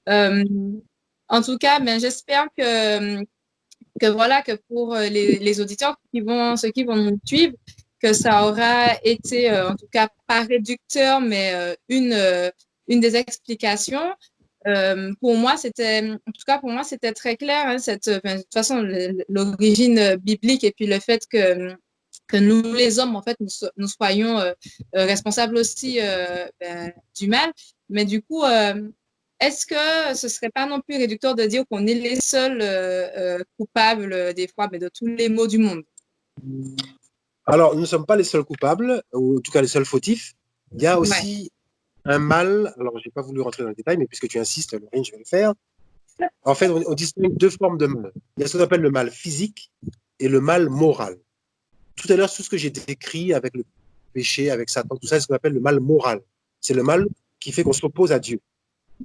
Euh, En tout cas, ben, j'espère que voilà, que pour les auditeurs ceux qui vont nous suivre, que ça aura été, en tout cas, pas réducteur, mais une des explications. Pour moi, en tout cas, pour moi, c'était très clair, hein, de toute façon, l'origine biblique et puis le fait que nous, les hommes, en fait, nous soyons responsables aussi du mal. Mais du coup, est-ce que ce serait pas non plus réducteur de dire qu'on est les seuls coupables des fois, mais de tous les maux du monde? Alors, nous ne sommes pas les seuls coupables, ou en tout cas les seuls fautifs. Il y a Ouais. aussi un mal, alors je n'ai pas voulu rentrer dans le détail, mais puisque tu insistes, Laurine, je vais le faire. En fait, on distingue deux formes de mal. Il y a ce qu'on appelle le mal physique et le mal moral. Tout à l'heure, tout ce que j'ai décrit avec le péché, avec Satan, tout ça, c'est ce qu'on appelle le mal moral. C'est le mal qui fait qu'on s'oppose à Dieu.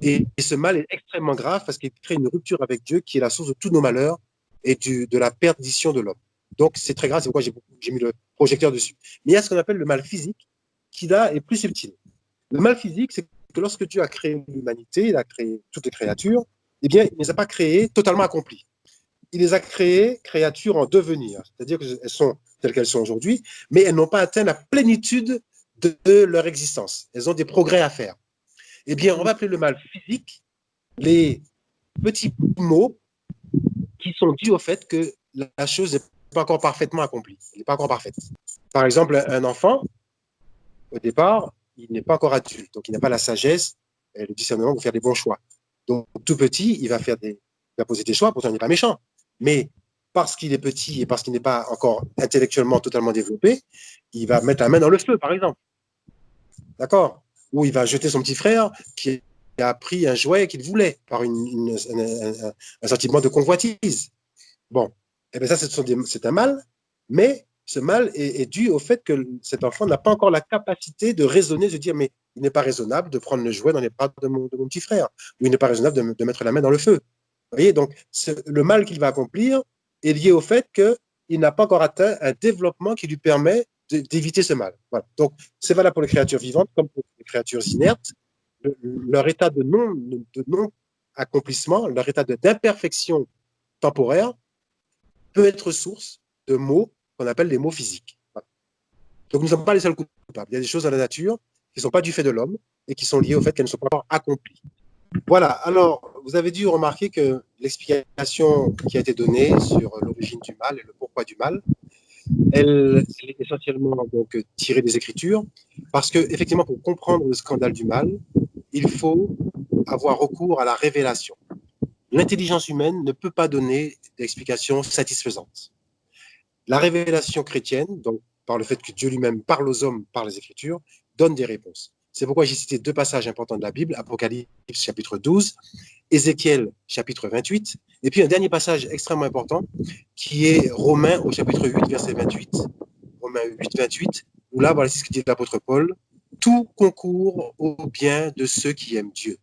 Et ce mal est extrêmement grave parce qu'il crée une rupture avec Dieu qui est la source de tous nos malheurs et de la perdition de l'homme. Donc, c'est très grave, c'est pourquoi j'ai mis le projecteur dessus. Mais il y a ce qu'on appelle le mal physique qui, là, est plus subtil. Le mal physique, c'est que lorsque Dieu a créé l'humanité, il a créé toutes les créatures, eh bien, il ne les a pas créées totalement accomplies. Il les a créées créatures en devenir, c'est-à-dire qu'elles sont telles qu'elles sont aujourd'hui, mais elles n'ont pas atteint la plénitude de leur existence. Elles ont des progrès à faire. Eh bien, on va appeler le mal physique les petits maux qui sont dus au fait que la chose n'est pas encore parfaitement accomplie. Elle n'est pas encore parfaite. Par exemple, un enfant, au départ, il n'est pas encore adulte, donc il n'a pas la sagesse et le discernement pour faire des bons choix. Donc, tout petit, il va poser des choix, pourtant il n'est pas méchant. Mais parce qu'il est petit et parce qu'il n'est pas encore intellectuellement totalement développé, il va mettre la main dans le feu, par exemple. D'accord? Ou il va jeter son petit frère qui a pris un jouet qu'il voulait par un sentiment de convoitise. Bon, eh bien ça, c'est un mal, mais ce mal est dû au fait que cet enfant n'a pas encore la capacité de raisonner, de dire, mais il n'est pas raisonnable de prendre le jouet dans les bras de mon petit frère, ou il n'est pas raisonnable de mettre la main dans le feu. Vous voyez, donc le mal qu'il va accomplir est lié au fait qu'il n'a pas encore atteint un développement qui lui permet d'éviter ce mal. Voilà. Donc, c'est valable pour les créatures vivantes comme pour les créatures inertes. Leur état de non-accomplissement, leur état d'imperfection temporaire peut être source de maux qu'on appelle les maux physiques. Voilà. Donc, nous ne sommes pas les seuls coupables. Il y a des choses dans la nature qui ne sont pas du fait de l'homme et qui sont liées au fait qu'elles ne sont pas encore accomplies. Voilà, alors vous avez dû remarquer que l'explication qui a été donnée sur l'origine du mal et le pourquoi du mal, elle est essentiellement donc tirée des Écritures, parce que effectivement, pour comprendre le scandale du mal, il faut avoir recours à la révélation. L'intelligence humaine ne peut pas donner d'explication satisfaisante. La révélation chrétienne, donc par le fait que Dieu lui-même parle aux hommes par les Écritures, donne des réponses. C'est pourquoi j'ai cité deux passages importants de la Bible, Apocalypse chapitre 12, Ézéchiel chapitre 28, et puis un dernier passage extrêmement important qui est Romains au chapitre 8, verset 28, Romains 8, 28, où là, voilà ce que dit l'apôtre Paul, tout concourt au bien de ceux qui aiment Dieu.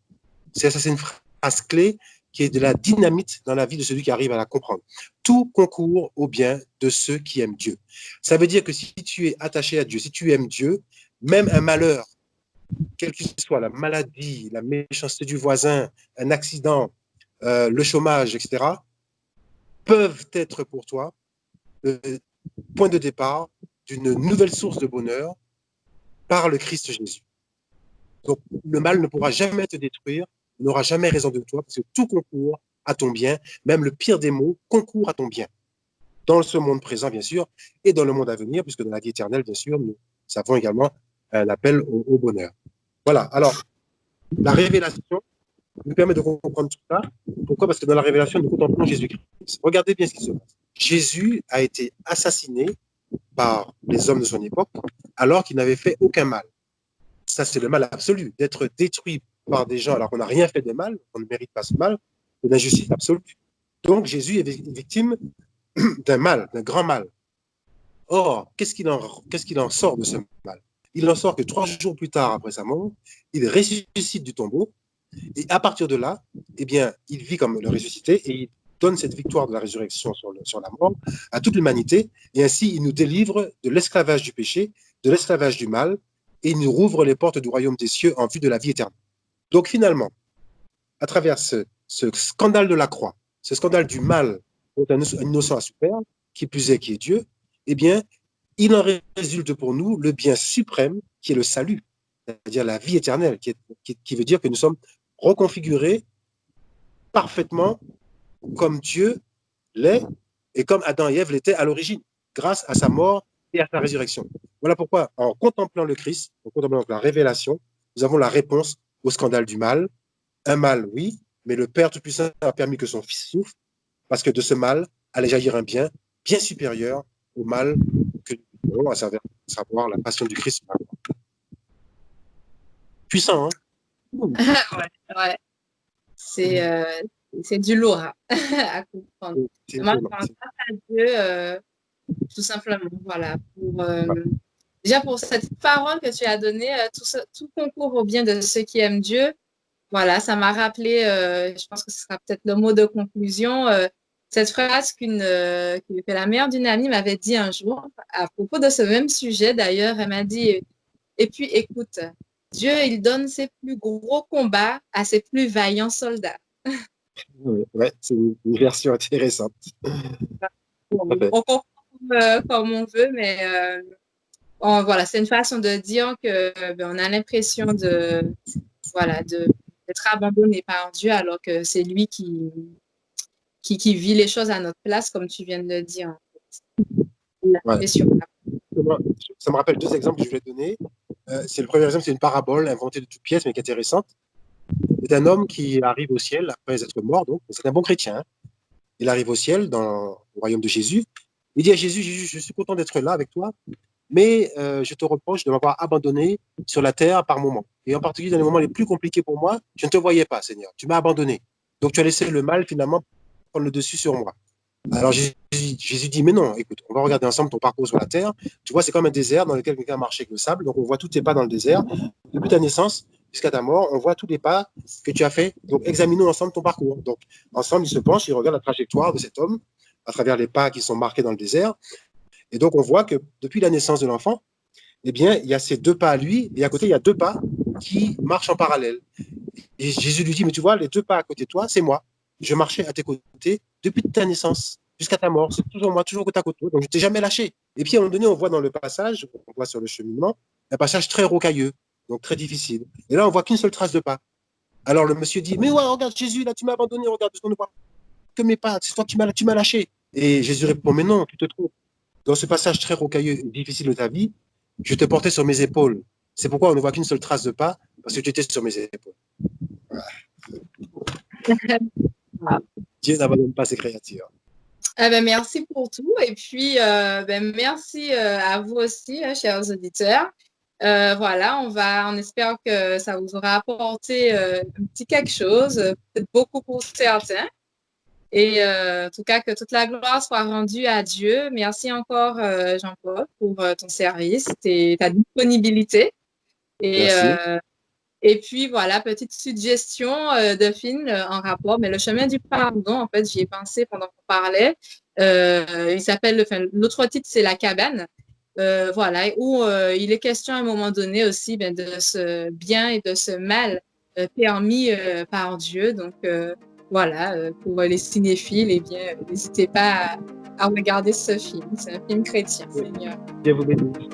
Ça, c'est une phrase clé qui est de la dynamite dans la vie de celui qui arrive à la comprendre. Tout concourt au bien de ceux qui aiment Dieu. Ça veut dire que si tu es attaché à Dieu, si tu aimes Dieu, même un malheur, quelle que soit la maladie, la méchanceté du voisin, un accident, le chômage, etc., peuvent être pour toi le point de départ d'une nouvelle source de bonheur par le Christ Jésus. Donc, le mal ne pourra jamais te détruire, n'aura jamais raison de toi, parce que tout concourt à ton bien, même le pire des maux concourt à ton bien. Dans ce monde présent, bien sûr, et dans le monde à venir, puisque dans la vie éternelle, bien sûr, nous avons également un appel au bonheur. Voilà, alors, la révélation nous permet de comprendre tout ça. Pourquoi? Parce que dans la révélation, nous contemplons Jésus-Christ. Regardez bien ce qui se passe. Jésus a été assassiné par les hommes de son époque alors qu'il n'avait fait aucun mal. Ça, c'est le mal absolu. D'être détruit par des gens alors qu'on n'a rien fait de mal, on ne mérite pas ce mal, c'est l'injustice absolue. Donc, Jésus est victime d'un mal, d'un grand mal. Or, qu'est-ce qu'il en sort de ce mal? Il en sort que 3 jours plus tard, après sa mort, il ressuscite du tombeau. Et à partir de là, eh bien, il vit comme le ressuscité et il donne cette victoire de la résurrection sur la mort à toute l'humanité. Et ainsi, il nous délivre de l'esclavage du péché, de l'esclavage du mal, et il nous rouvre les portes du royaume des cieux en vue de la vie éternelle. Donc finalement, à travers ce scandale de la croix, ce scandale du mal dont un innocent a souffert, qui plus est, qui est Dieu, eh bien, il en résulte pour nous le bien suprême qui est le salut, c'est-à-dire la vie éternelle, qui veut dire que nous sommes reconfigurés parfaitement comme Dieu l'est et comme Adam et Ève l'étaient à l'origine, grâce à sa mort et à sa résurrection. Voilà pourquoi, en contemplant le Christ, en contemplant la révélation, nous avons la réponse au scandale du mal. Un mal, oui, mais le Père Tout-Puissant a permis que son Fils souffre, parce que de ce mal allait jaillir un bien bien supérieur au mal que nous avons, à savoir la passion du Christ. Puissant, hein? Ouais, ouais. C'est du lourd à comprendre. Moi, je rends grâce à Dieu, tout simplement, voilà, déjà pour cette parole que tu as donnée, tout concourt au bien de ceux qui aiment Dieu. Voilà, ça m'a rappelé, je pense que ce sera peut-être le mot de conclusion, cette phrase que la mère d'une amie m'avait dit un jour à propos de ce même sujet. D'ailleurs, elle m'a dit, et puis écoute, Dieu, il donne ses plus gros combats à ses plus vaillants soldats. Ouais, c'est une version intéressante. On comprend comme on veut, mais voilà, c'est une façon de dire que on a l'impression d'être abandonné par Dieu alors que c'est lui qui vit les choses à notre place, comme tu viens de le dire. Ouais. Ça me rappelle deux exemples que je vais te donner. C'est le premier exemple, c'est une parabole inventée de toutes pièces, mais qui est intéressante. C'est un homme qui arrive au ciel après être mort, donc c'est un bon chrétien. Hein. Il arrive au ciel, dans le royaume de Jésus. Il dit à Jésus, Jésus, je suis content d'être là avec toi, mais je te reproche de m'avoir abandonné sur la terre par moments. Et en particulier dans les moments les plus compliqués pour moi, je ne te voyais pas, Seigneur. Tu m'as abandonné. Donc tu as laissé le mal finalement prendre le dessus sur moi. Alors Jésus dit, mais non, écoute, on va regarder ensemble ton parcours sur la terre. Tu vois, c'est comme un désert dans lequel quelqu'un marche avec le sable. Donc on voit tous tes pas dans le désert. Depuis ta naissance jusqu'à ta mort, on voit tous les pas que tu as fait. Donc examinons ensemble ton parcours. Donc ensemble, ils se penchent, ils regardent la trajectoire de cet homme à travers les pas qui sont marqués dans le désert. Et donc on voit que depuis la naissance de l'enfant, eh bien, il y a ces deux pas à lui, et à côté, il y a deux pas qui marchent en parallèle. Et Jésus lui dit, mais tu vois, les deux pas à côté de toi, c'est moi. Je marchais à tes côtés depuis ta naissance jusqu'à ta mort. C'est toujours moi, toujours côte à côte. Donc, je t'ai jamais lâché. Et puis, à un moment donné, on voit dans le passage, on voit sur le cheminement, un passage très rocailleux, donc très difficile. Et là, on voit qu'une seule trace de pas. Alors, le monsieur dit, mais ouais, regarde, Jésus, là, tu m'as abandonné, regarde, ce qu'on ne voit que mes pas, c'est toi qui m'as lâché. Et Jésus répond, mais non, tu te trompes. Dans ce passage très rocailleux et difficile de ta vie, je te portais sur mes épaules. C'est pourquoi on ne voit qu'une seule trace de pas, parce que tu étais sur mes épaules. Dieu n'abandonne pas ses créatures. Merci pour tout. Et puis, merci à vous aussi, chers auditeurs. Voilà, on espère que ça vous aura apporté un petit quelque chose, peut-être beaucoup pour certains. Et en tout cas, que toute la gloire soit rendue à Dieu. Merci encore, Jean-Paul, pour ton service et ta disponibilité. Merci. Et puis, voilà, petite suggestion de film en rapport. Mais Le chemin du pardon, en fait, j'y ai pensé pendant qu'on parlait. Il s'appelle, l'autre titre, c'est La cabane. Voilà, où il est question à un moment donné aussi de ce bien et de ce mal permis par Dieu. Donc, voilà, pour les cinéphiles, eh bien, n'hésitez pas à regarder ce film. C'est un film chrétien. Dieu vous bénisse.